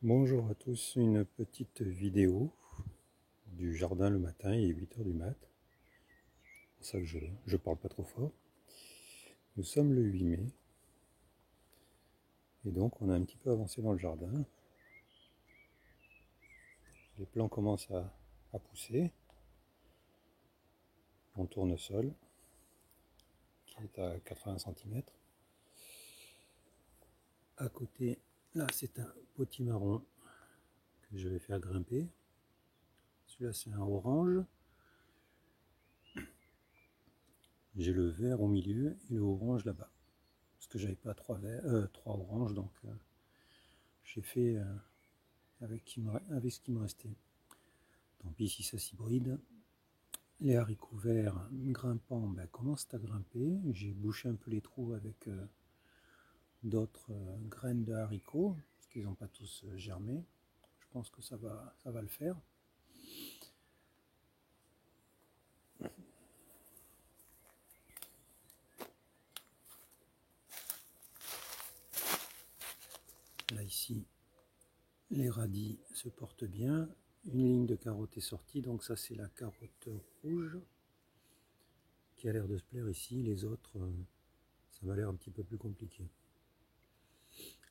Bonjour à tous, une petite vidéo du jardin le matin, il est 8 h du mat. C'est pour ça que je parle pas trop fort. Nous sommes le 8 mai et donc on a un petit peu avancé dans le jardin. Les plants commencent à pousser. Mon tournesol qui est à 80 cm. À côté, là c'est un potimarron que je vais faire grimper. Celui-là c'est un orange. J'ai le vert au milieu et le orange là-bas. Parce que j'avais pas trois oranges, donc j'ai fait avec ce qui me restait. Tant pis si ça s'hybride. Les haricots verts grimpants commencent à grimper. J'ai bouché un peu les trous avec d'autres graines de haricots, parce qu'ils n'ont pas tous germé. Je pense que ça va le faire. Là ici, les radis se portent bien. Une ligne de carottes est sortie, donc ça c'est la carotte rouge qui a l'air de se plaire ici. Les autres, ça m'a l'air un petit peu plus compliqué.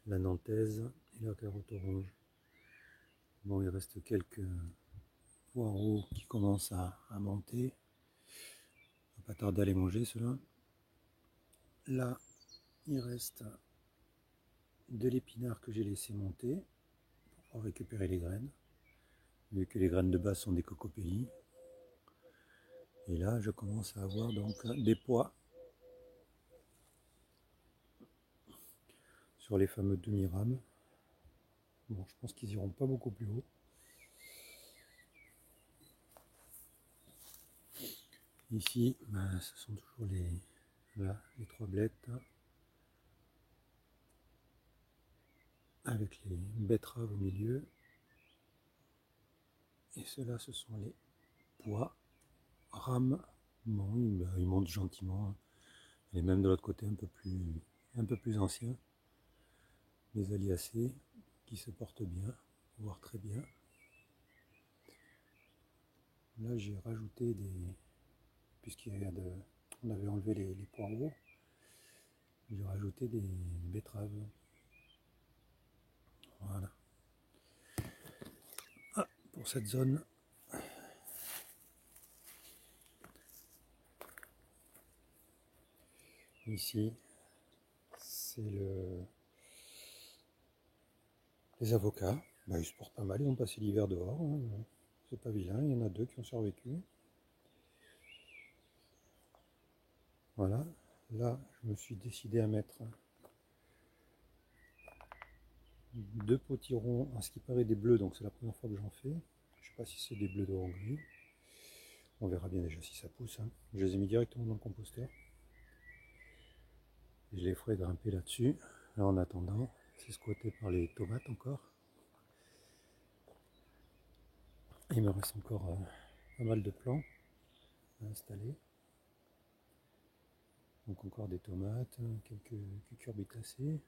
La nantaise et la carotte orange. Bon, il reste quelques poireaux qui commencent à monter. On va pas tarder à les manger ceux-là. Là, il reste de l'épinard que j'ai laissé monter pour récupérer les graines. Vu que les graines de base sont des cocopellis. Et là, je commence à avoir donc des pois sur les fameux demi-rames. Bon, je pense qu'ils iront pas beaucoup plus haut. Ici, ce sont toujours les trois blettes avec les betteraves au milieu. Et ceux-là, ce sont les pois rames. Bon, ils montent gentiment. Et même de l'autre côté, un peu plus ancien. Les aliacées qui se portent bien, voire très bien. Là, j'ai rajouté on avait enlevé les poireaux, j'ai rajouté des betteraves. Voilà. Ah, pour cette zone, ici, c'est les avocats. Ils se portent pas mal, ils ont passé l'hiver dehors. Hein. C'est pas vilain, il y en a deux qui ont survécu. Voilà. Là, je me suis décidé à mettre deux potirons, à ce qui paraît des bleus, donc c'est la première fois que j'en fais. Je sais pas si c'est des bleus de Hongrie. On verra bien déjà si ça pousse. Hein. Je les ai mis directement dans le composteur. Et je les ferai grimper là-dessus. Là en attendant, c'est squatté par les tomates encore. Il me reste encore pas mal de plants à installer. Donc encore des tomates, quelques cucurbitacées.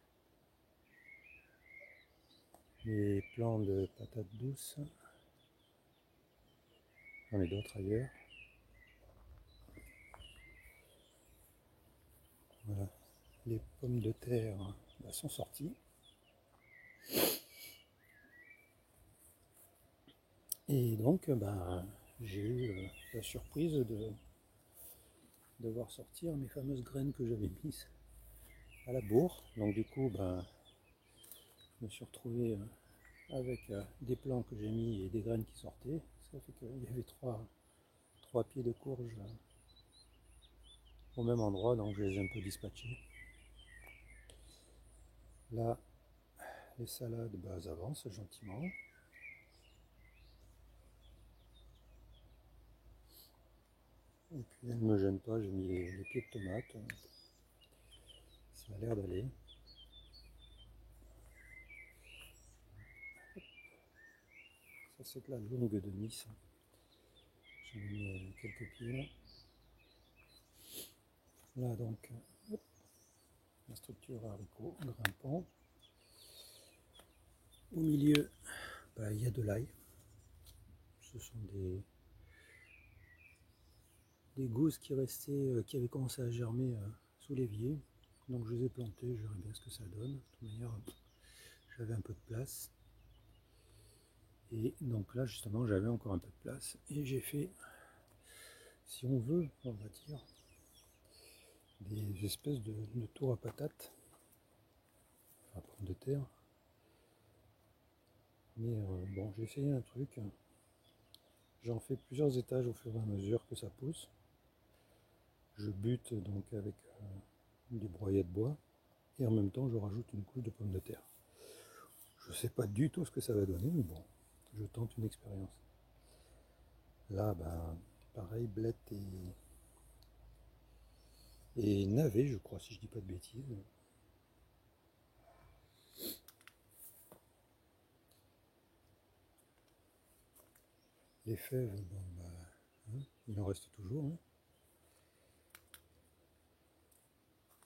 Les plants de patates douces. J'en ai d'autres ailleurs. Voilà. Les pommes de terre sont sorties. Et donc j'ai eu la surprise de voir sortir mes fameuses graines que j'avais mises à la bourre. Donc du coup je me suis retrouvé avec des plants que j'ai mis et des graines qui sortaient. Ça fait qu'il y avait trois pieds de courge au même endroit, donc je les ai un peu dispatchés. Là, les salades, elles avancent gentiment. Et puis elles ne me gênent pas, j'ai mis les pieds de tomates. Ça a l'air d'aller. Ça c'est de la longue de Nice. J'ai mis quelques pieds là. Là donc, la structure haricot grimpant. Au milieu, il y a de l'ail. Ce sont des gousses qui restaient, qui avaient commencé à germer sous l'évier. Donc je les ai plantés, je verrai bien ce que ça donne. De toute manière, j'avais un peu de place. Et donc là, justement, j'avais encore un peu de place. Et j'ai fait, si on veut, on va dire, des espèces de tours à patates, à pommes de terre. Mais bon, j'ai essayé un truc. J'en fais plusieurs étages au fur et à mesure que ça pousse. Je bute donc avec du broyat de bois. Et en même temps, je rajoute une couche de pommes de terre. Je ne sais pas du tout ce que ça va donner, mais bon, je tente une expérience. Là, pareil, blettes et navets, je crois, si je dis pas de bêtises. Les fèves, il en reste toujours. Hein.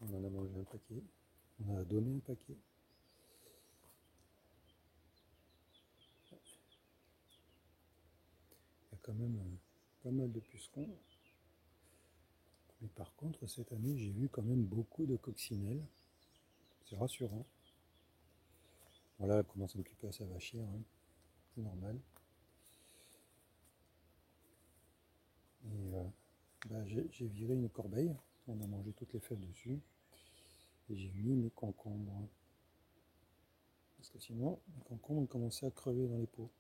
On en a mangé un paquet. On a donné un paquet. Il y a quand même pas mal de pucerons. Mais par contre, cette année, j'ai vu quand même beaucoup de coccinelles. C'est rassurant. Voilà, elle commence un petit peu à s'avachir. Hein. C'est normal. Et j'ai viré une corbeille. On a mangé toutes les fèves dessus. Et j'ai mis mes concombres. Parce que sinon, les concombres ont commencé à crever dans les pots.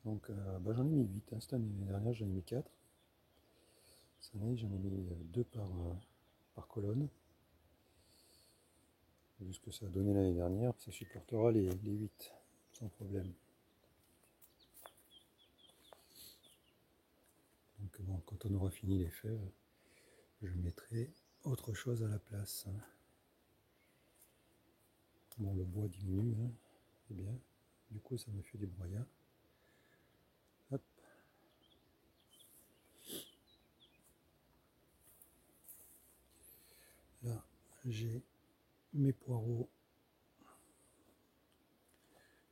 Donc j'en ai mis 8. Hein. Cette année, l'année dernière, j'en ai mis 4. Cette année, j'en ai mis 2 par colonne. Vu ce que ça a donné l'année dernière, ça supportera les 8 sans problème. Donc bon, quand on aura fini les fèves, je mettrai autre chose à la place. Bon, le bois diminue, hein, c'est bien. Du coup, ça me fait du broyat. Hop. Là, j'ai mes poireaux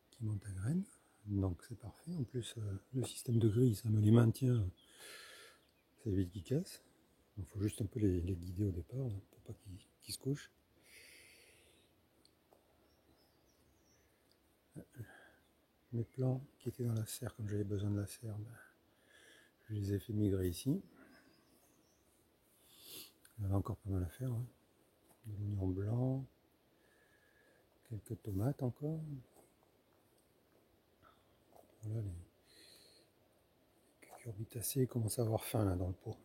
qui montent à graines. Donc c'est parfait. En plus, le système de grille, ça me les maintient. Ça évite qu'ils cassent. Il faut juste un peu les guider au départ, là, pour pas qu'ils se couchent. Mes plants qui étaient dans la serre, comme j'avais besoin de la serre, je les ai fait migrer ici. Il y en a encore pas mal à faire. Hein. De l'oignon blanc, quelques tomates encore. Voilà, les cucurbitacées commencent à avoir faim là dans le pot.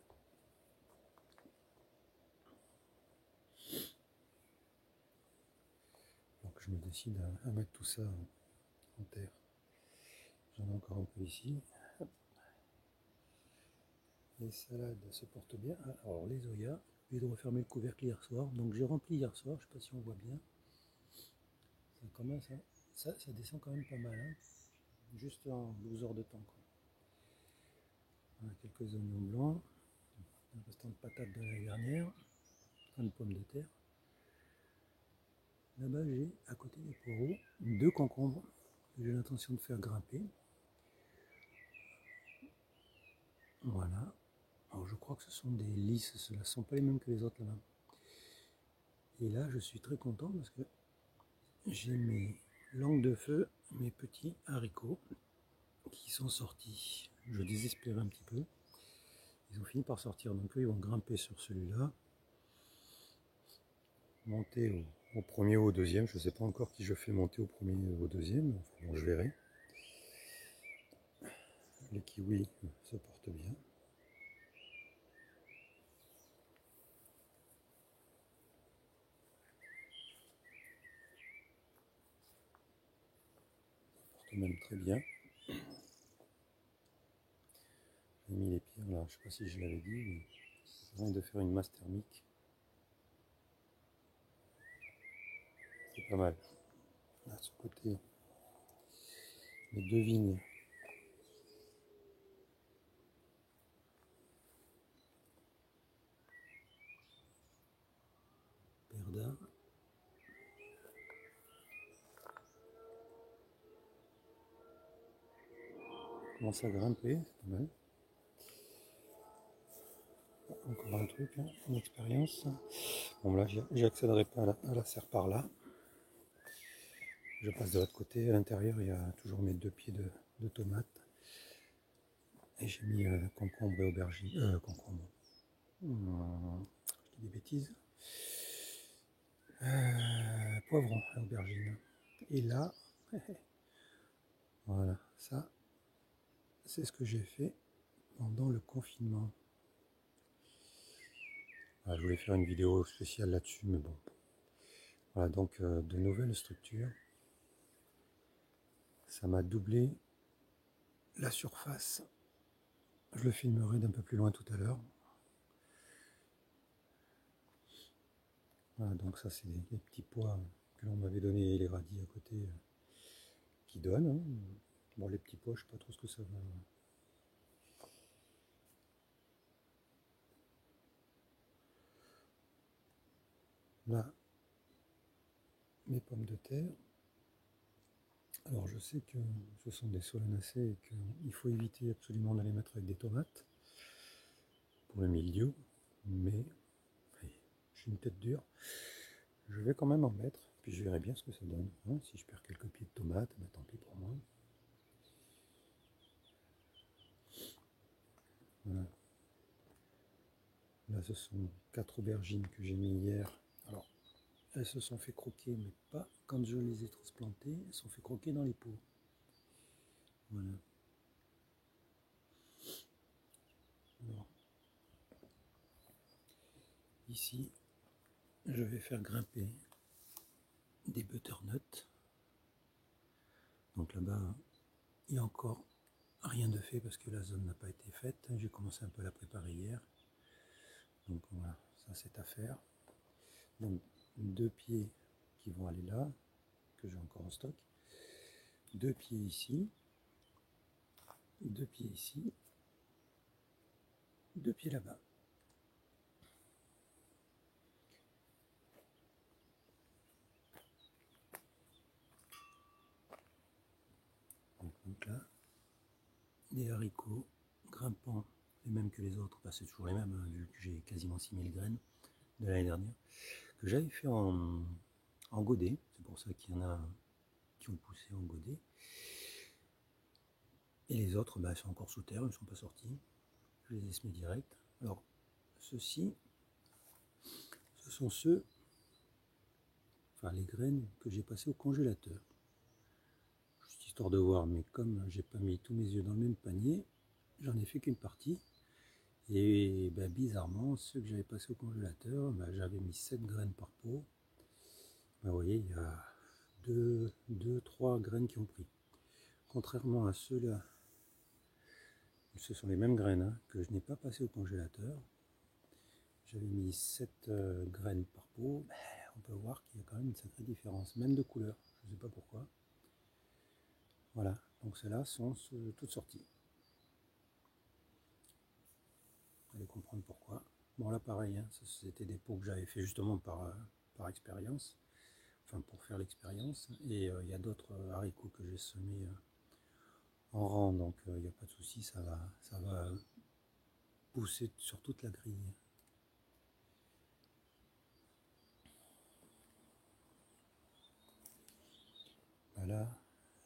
Donc je me décide à mettre tout ça en terre. J'en ai encore un peu ici. Les salades se portent bien. Alors les Zoya, j'ai dû refermer le couvercle hier soir. Donc j'ai rempli hier soir, je ne sais pas si on voit bien. Ça commence, hein. Ça descend quand même pas mal. Hein. Juste en 12 heures de temps. Quoi. Voilà, quelques oignons blancs. Un restant de patates de l'année dernière. Une pomme de terre. Là-bas j'ai, à côté des poireaux, 2 concombres que j'ai l'intention de faire grimper. Voilà. Alors je crois que ce sont des lys, ceux-là ne sont pas les mêmes que les autres là-bas. Et là je suis très content parce que j'ai mes langues de feu, mes petits haricots qui sont sortis. Je désespérais un petit peu. Ils ont fini par sortir, donc eux ils vont grimper sur celui-là. Monter au premier ou au deuxième, je ne sais pas encore qui je fais monter au premier ou au deuxième, enfin, bon, je verrai. Les kiwis se portent bien. Même très bien. J'ai mis les pierres là, je ne sais pas si je l'avais dit, mais c'est vrai de faire une masse thermique. C'est pas mal. Là, de ce côté, les 2 vignes. Perdard. commence à grimper, c'est pas mal. Encore un truc, hein, une expérience. Bon là, j'accéderai pas à la serre par là. Je passe de l'autre côté. À l'intérieur, il y a toujours mes 2 pieds de tomates. Et j'ai mis concombre et aubergine. Concombre. Je dis des bêtises. Poivron et aubergine. Et là, voilà, ça, c'est ce que j'ai fait pendant le confinement. Voilà, je voulais faire une vidéo spéciale là-dessus, mais bon. Voilà, donc de nouvelles structures. Ça m'a doublé la surface. Je le filmerai d'un peu plus loin tout à l'heure. Voilà, donc ça c'est les petits pois que l'on m'avait donné et les radis à côté qui donnent. Hein. Bon, les petits pois, je sais pas trop ce que ça va. Là, mes pommes de terre. Alors je sais que ce sont des solanacées et qu'il faut éviter absolument de les mettre avec des tomates pour le milieu, mais j'ai une tête dure. Je vais quand même en mettre, puis je verrai bien ce que ça donne. Hein. Si je perds quelques pieds de tomates, ben, tant pis pour moi. Voilà. Là, ce sont 4 aubergines que j'ai mis hier. Alors, elles se sont fait croquer, mais pas quand je les ai transplantées. Elles se sont fait croquer dans les pots. Voilà. Alors, ici, je vais faire grimper des butternuts. Donc là-bas, il y a encore rien de fait parce que la zone n'a pas été faite. J'ai commencé un peu à la préparer hier. Donc voilà, ça c'est à faire. Donc 2 pieds qui vont aller là, que j'ai encore en stock. 2 pieds ici. 2 pieds ici. 2 pieds là-bas. Donc là, des haricots grimpants, les mêmes que les autres, c'est toujours les mêmes, hein, vu que j'ai quasiment 6000 graines de l'année dernière, que j'avais fait en godet. C'est pour ça qu'il y en a qui ont poussé en godet. Et les autres, bah, sont encore sous terre, ils ne sont pas sortis. Je les ai semés direct. Alors, ceux-ci, ce sont ceux, enfin les graines que j'ai passées au congélateur. Juste histoire de voir, mais comme j'ai pas mis tous mes yeux dans le même panier, j'en ai fait qu'une partie. Et bah, bizarrement, ceux que j'avais passés au congélateur, bah, j'avais mis 7 graines par pot. Bah, vous voyez, il y a 2-3 graines qui ont pris. Contrairement à ceux-là, ce sont les mêmes graines hein, que je n'ai pas passé au congélateur. J'avais mis 7 graines par pot. Ben, on peut voir qu'il y a quand même une sacrée différence, même de couleur. Je ne sais pas pourquoi. Voilà, donc celles-là sont toutes sorties. Vous allez comprendre pourquoi. Bon là pareil, hein, c'était des pots que j'avais fait justement par expérience. Enfin pour faire l'expérience. Et il y a d'autres haricots que j'ai semés en rang, donc il n'y a pas de souci, ça va pousser sur toute la grille. Voilà,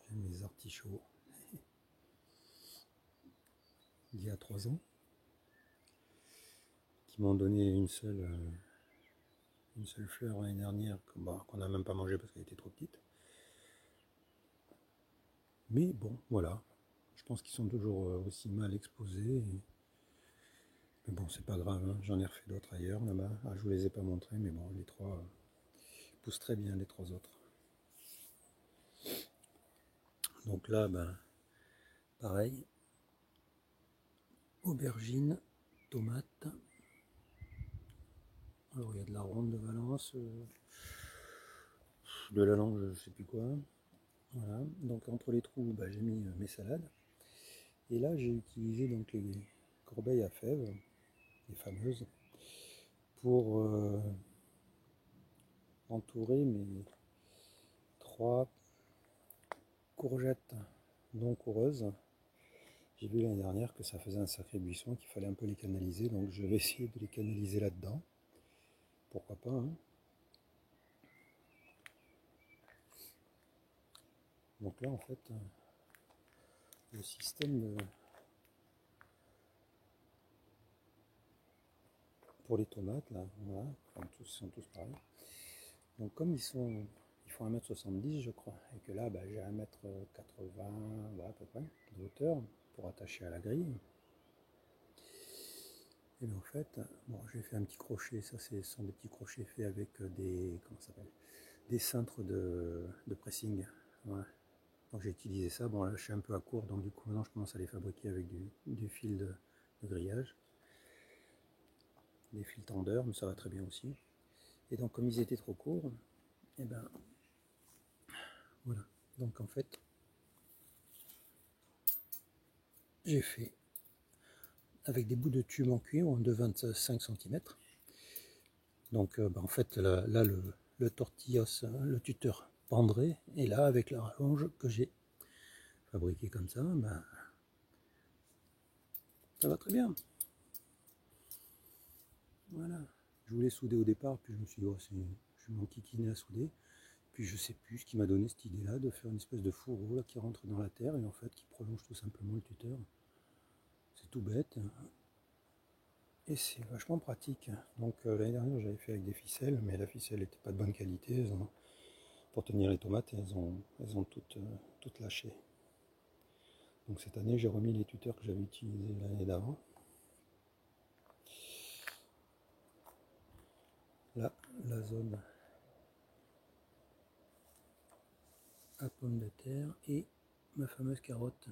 j'ai mes artichauts d'il y a 3 ans qui m'ont donné une seule fleur l'année dernière qu'on n'a même pas mangé parce qu'elle était trop petite. Mais bon, voilà, je pense qu'ils sont toujours aussi mal exposés. Mais bon, c'est pas grave, hein. J'en ai refait d'autres ailleurs là-bas. Ah, je vous les ai pas montrés, mais bon, les 3 poussent très bien, les 3 autres. Donc là, ben, pareil, aubergine, tomate. Alors il y a de la ronde de Valence, de la langue, je sais plus quoi. Voilà, donc entre les trous, ben, j'ai mis mes salades. Et là, j'ai utilisé donc les corbeilles à fèves, les fameuses, pour entourer mes 3 courgettes non coureuses J'ai vu l'année dernière que ça faisait un sacré buisson, qu'il fallait un peu les canaliser, donc je vais essayer de les canaliser là-dedans. Pourquoi pas, hein. Donc là, en fait, le système pour les tomates, là, voilà, enfin, ils sont tous pareils. Donc comme ils font 1m70 je crois, et que là bah, j'ai 1m80 voilà, à peu près de hauteur pour attacher à la grille. Et bien en fait, bon, j'ai fait un petit crochet, ça ce sont des petits crochets faits avec des, comment ça s'appelle, des cintres de pressing. Voilà. Donc j'ai utilisé ça, bon là je suis un peu à court, donc du coup maintenant je commence à les fabriquer avec du fil de grillage, des fils tendeurs, mais ça va très bien aussi. Et donc comme ils étaient trop courts, et ben voilà. Donc en fait, j'ai fait avec des bouts de tube en cuivre de 25 cm. Donc en fait là le tortillos, le tuteur pendrait, et là avec la rallonge que j'ai fabriqué comme ça, ben, ça va très bien. Voilà. Je voulais souder au départ, puis je me suis dit, oh, je vais m'enquiquiner à souder. Puis je sais plus ce qui m'a donné cette idée-là de faire une espèce de fourreau là, qui rentre dans la terre et en fait qui prolonge tout simplement le tuteur. C'est tout bête. Et c'est vachement pratique. Donc l'année dernière j'avais fait avec des ficelles, mais la ficelle n'était pas de bonne qualité. Pour tenir les tomates, elles ont toutes lâché. Donc cette année j'ai remis les tuteurs que j'avais utilisés l'année d'avant. Là, la zone à pommes de terre et ma fameuse carotte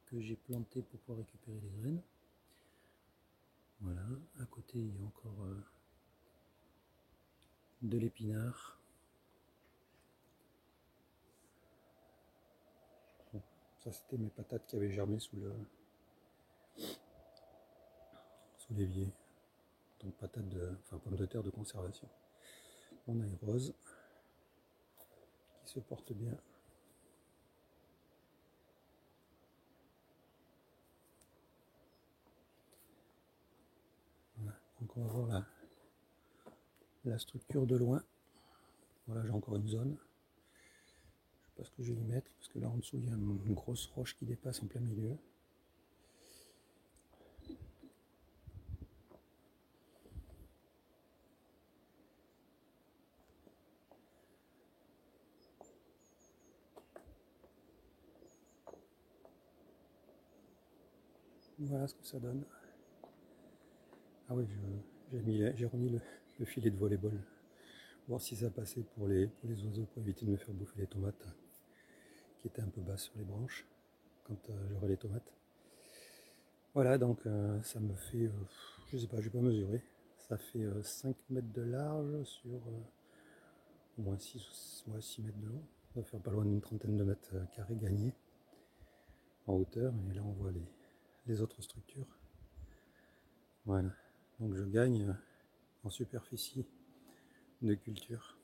que j'ai plantée pour pouvoir récupérer les graines. Voilà, à côté il y a encore de l'épinard. Bon, ça c'était mes patates qui avaient germé sous l'évier. Donc pommes de terre de conservation. On a une rose qui se porte bien. Voilà. Donc on va voir la structure de loin. Voilà, j'ai encore une zone. Je sais pas ce que je vais y mettre, parce que là en dessous il y a une grosse roche qui dépasse en plein milieu. Voilà ce que ça donne. Ah oui, j'ai remis le filet de volleyball. Voir si ça passait pour les oiseaux, pour éviter de me faire bouffer les tomates qui étaient un peu basses sur les branches quand j'aurai les tomates. Voilà, donc ça me fait, je sais pas, je vais pas mesurer. Ça fait 5 mètres de large sur au moins 6 mètres de long. Ça va faire pas loin d'une trentaine de mètres carrés gagnés en hauteur. Et là on voit les autres structures. Voilà, donc je gagne en superficie de culture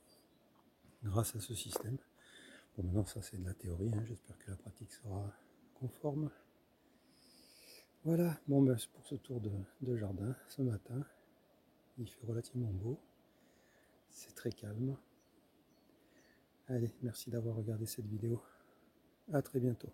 grâce à ce système. Bon, maintenant ça c'est de la théorie, hein. J'espère que la pratique sera conforme. Voilà, bon ben, c'est pour ce tour de jardin ce matin. Il fait relativement beau, c'est très calme. Allez, merci d'avoir regardé cette vidéo. À très bientôt.